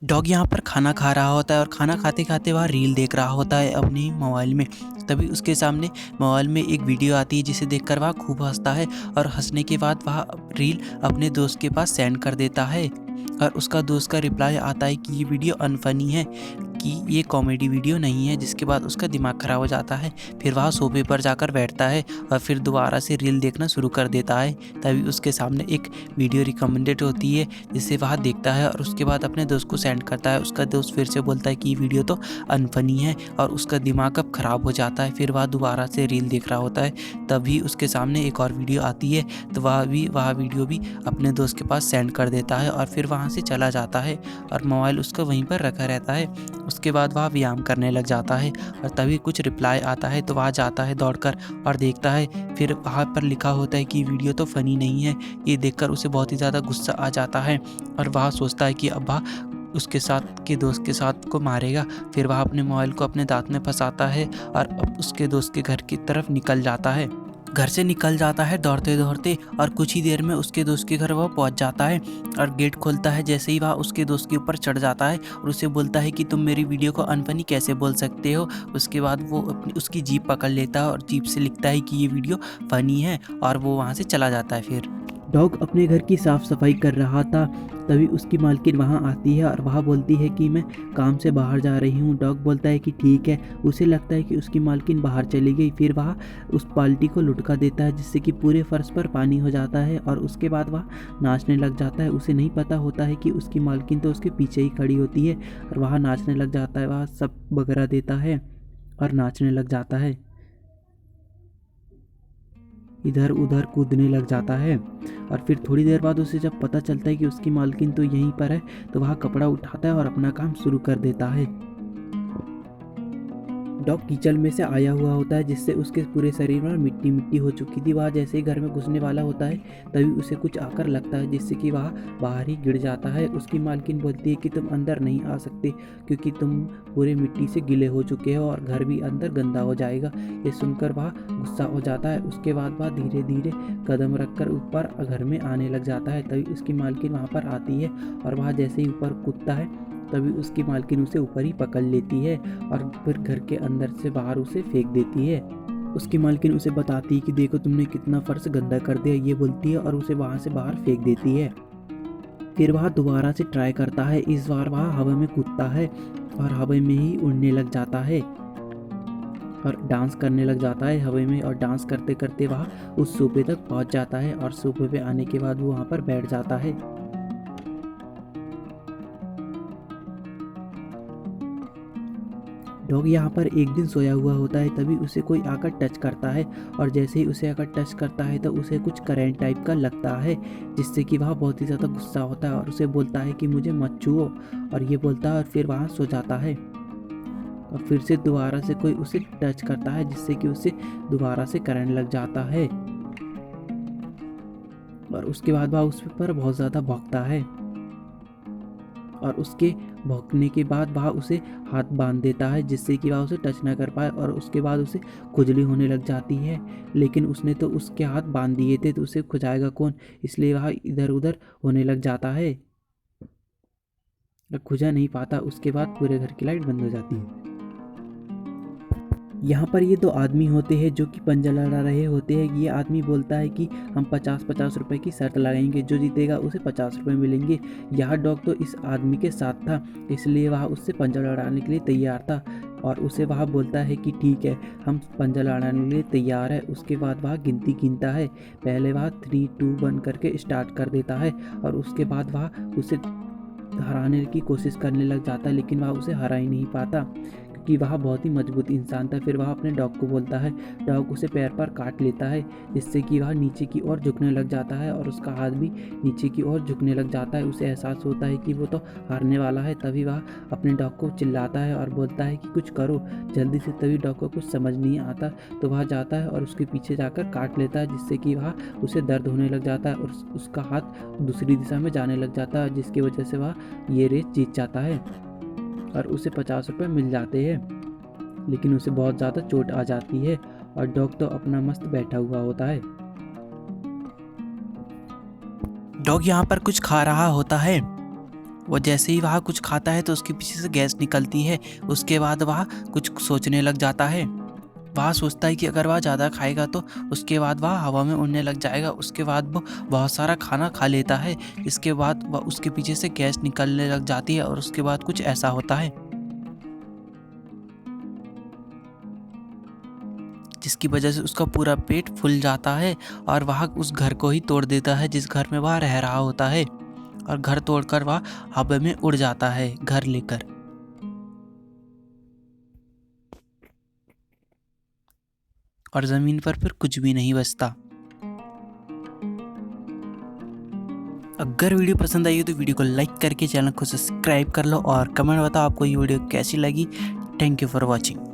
Dog यहाँ पर खाना खा रहा होता है और खाना खाते खाते वह रील देख रहा होता है अपनी मोबाइल में। तभी उसके सामने मोबाइल में एक वीडियो आती है जिसे देखकर वह खूब हंसता है और हंसने के बाद वह रील अपने दोस्त के पास सेंड कर देता है। और उसका दोस्त का रिप्लाई आता है कि ये वीडियो अनफनी है, कि ये कॉमेडी वीडियो नहीं है, जिसके बाद उसका दिमाग ख़राब हो जाता है। फिर वह सोफे पर जाकर बैठता है और फिर दोबारा से रील देखना शुरू कर देता है। तभी उसके सामने एक वीडियो रिकमेंडेड होती है जिसे वह देखता है और उसके बाद अपने दोस्त को सेंड करता है। उसका दोस्त फिर से बोलता है कि ये वीडियो तो अनफनी है और उसका दिमाग अब ख़राब हो जाता है। फिर वह दोबारा से रील देख रहा होता है। तभी उसके सामने एक और वीडियो आती है, तो वह वीडियो भी अपने दोस्त के पास सेंड कर देता है और फिर वहाँ से चला जाता है और मोबाइल उसका वहीं पर रखा रहता है। उसके बाद वह व्यायाम करने लग जाता है और तभी कुछ रिप्लाई आता है, तो वह जाता है दौड़कर और देखता है। फिर वहाँ पर लिखा होता है कि वीडियो तो फ़नी नहीं है। ये देखकर उसे बहुत ही ज़्यादा गुस्सा आ जाता है और वह सोचता है कि अब वह उसके साथ के दोस्त के साथ को मारेगा। फिर वह अपने मोबाइल को अपने दांत में फंसाता है और अब उसके दोस्त के घर की तरफ निकल जाता है। घर से निकल जाता है दौड़ते दौड़ते और कुछ ही देर में उसके दोस्त के घर वह पहुंच जाता है और गेट खोलता है। जैसे ही वह उसके दोस्त के ऊपर चढ़ जाता है और उसे बोलता है कि तुम मेरी वीडियो को अनफनी कैसे बोल सकते हो। उसके बाद वो उसकी जीप पकड़ लेता है और जीप से लिखता है कि ये वीडियो फ़नी है और वो वहाँ से चला जाता है। फिर डॉग अपने घर की साफ सफाई कर रहा था, तभी उसकी मालकिन वहाँ आती है और वह बोलती है कि मैं काम से बाहर जा रही हूँ। डॉग बोलता है कि ठीक है। उसे लगता है कि उसकी मालकिन बाहर चली गई। फिर वह उस बाल्टी को लुढ़का देता है जिससे कि पूरे फर्श पर पानी हो जाता है और उसके बाद वह नाचने लग जाता है। उसे नहीं पता होता है कि उसकी मालकिन तो उसके पीछे ही खड़ी होती है और वह नाचने लग जाता है। वह सब बगरा देता है और नाचने लग जाता है, इधर उधर कूदने लग जाता है। और फिर थोड़ी देर बाद उसे जब पता चलता है कि उसकी मालकिन तो यहीं पर है, तो वह कपड़ा उठाता है और अपना काम शुरू कर देता है। डॉग कीचड़ में से आया हुआ होता है जिससे उसके पूरे शरीर में मिट्टी मिट्टी हो चुकी थी। वह जैसे ही घर में घुसने वाला होता है तभी उसे कुछ आकर लगता है जिससे कि वह बाहर ही गिर जाता है। उसकी मालकिन बोलती है कि तुम अंदर नहीं आ सकते क्योंकि तुम पूरे मिट्टी से गिले हो चुके हो और घर भी अंदर गंदा हो जाएगा। ये सुनकर वह गुस्सा हो जाता है। उसके बाद वह धीरे धीरे कदम रखकर ऊपर घर में आने लग जाता है। तभी उसकी मालकिन वहाँ पर आती है और वह जैसे ही ऊपर कूदता है तभी उसकी मालकिन उसे ऊपर ही पकड़ लेती है और फिर घर के अंदर से बाहर उसे फेंक देती है। उसकी मालकिन उसे बताती है कि देखो तुमने कितना फर्श गंदा कर दिया, ये बोलती है और उसे वहाँ से बाहर फेंक देती है। फिर वह दोबारा से ट्राई करता है। इस बार वह हवा में कूदता है और हवा में ही उड़ने लग जाता है और डांस करने लग जाता है हवा में। और डांस करते करते वह उस सोफे तक पहुँच जाता है और सोफे पे आने के बाद वो वहाँ पर बैठ जाता है। डॉग यहाँ पर एक दिन सोया हुआ होता है, तभी उसे कोई आकर टच करता है और जैसे ही उसे आकर टच करता है तो उसे कुछ करंट टाइप का लगता है जिससे कि वह बहुत ही ज़्यादा गुस्सा होता है और उसे बोलता है कि मुझे मत छुओ, और ये बोलता है और फिर वहाँ सो जाता है। और फिर से दोबारा से कोई उसे टच करता है जिससे कि उसे दोबारा से करंट लग जाता है और उसके बाद वह उस पर बहुत ज़्यादा भौंकता है और उसके भौंकने के बाद वह उसे हाथ बांध देता है जिससे कि वह उसे टच ना कर पाए। और उसके बाद उसे खुजली होने लग जाती है, लेकिन उसने तो उसके हाथ बांध दिए थे तो उसे खुजाएगा कौन, इसलिए वह इधर उधर होने लग जाता है, खुजा नहीं पाता। उसके बाद पूरे घर की लाइट बंद हो जाती है। यहाँ पर ये दो आदमी होते हैं जो कि पंजा लड़ा रहे होते हैं। ये आदमी बोलता है कि हम 50-50 रुपए की शर्त लगाएंगे, जो जीतेगा उसे 50 रुपये मिलेंगे। यह डॉग तो इस आदमी के साथ था, इसलिए वह उससे पंजा लड़ाने के लिए तैयार था और उसे वह बोलता है कि ठीक है, हम पंजा लड़ाने के लिए तैयार है। उसके बाद वह गिनती गिनता है। पहले वह 3, 2, 1 करके स्टार्ट कर देता है और उसके बाद वह उसे हराने की कोशिश करने लग जाता है, लेकिन वह उसे हरा ही नहीं पाता क्योंकि वह बहुत ही मजबूत इंसान था। फिर वह अपने डॉग को बोलता है, डॉग उसे पैर पर काट लेता है जिससे कि वह नीचे की ओर झुकने लग जाता है और उसका हाथ भी नीचे की ओर झुकने लग जाता है। उसे एहसास होता है कि वो तो हारने वाला है। तभी वह अपने डॉग को चिल्लाता है और बोलता है कि कुछ करो जल्दी से। तभी डॉग को कुछ समझ नहीं आता तो वह जाता है और उसके पीछे जाकर काट लेता है जिससे कि वह उसे दर्द होने लग जाता है और उसका हाथ दूसरी दिशा में जाने लग जाता है, जिसकी वजह से वह ये रेस जीत जाता है और उसे 50 रुपये मिल जाते हैं। लेकिन उसे बहुत ज़्यादा चोट आ जाती है और डॉग तो अपना मस्त बैठा हुआ होता है। डॉग यहाँ पर कुछ खा रहा होता है वो जैसे ही वह कुछ खाता है तो उसके पीछे से गैस निकलती है। उसके बाद वह कुछ सोचने लग जाता है। वह सोचता है कि अगर वह ज़्यादा खाएगा तो उसके बाद वह हवा में उड़ने लग जाएगा। उसके बाद वो बहुत सारा खाना खा लेता है, जिसके बाद वह उसके पीछे से गैस निकलने लग जाती है और उसके बाद कुछ ऐसा होता है जिसकी वजह से उसका पूरा पेट फूल जाता है और वह उस घर को ही तोड़ देता है जिस घर में वह रह रहा होता है, और घर तोड़कर वह हवा में उड़ जाता है घर लेकर। और ज़मीन पर फिर कुछ भी नहीं बचता। अगर वीडियो पसंद आई हो तो वीडियो को लाइक करके चैनल को सब्सक्राइब कर लो और कमेंट बताओ आपको ये वीडियो कैसी लगी। Thank you for watching.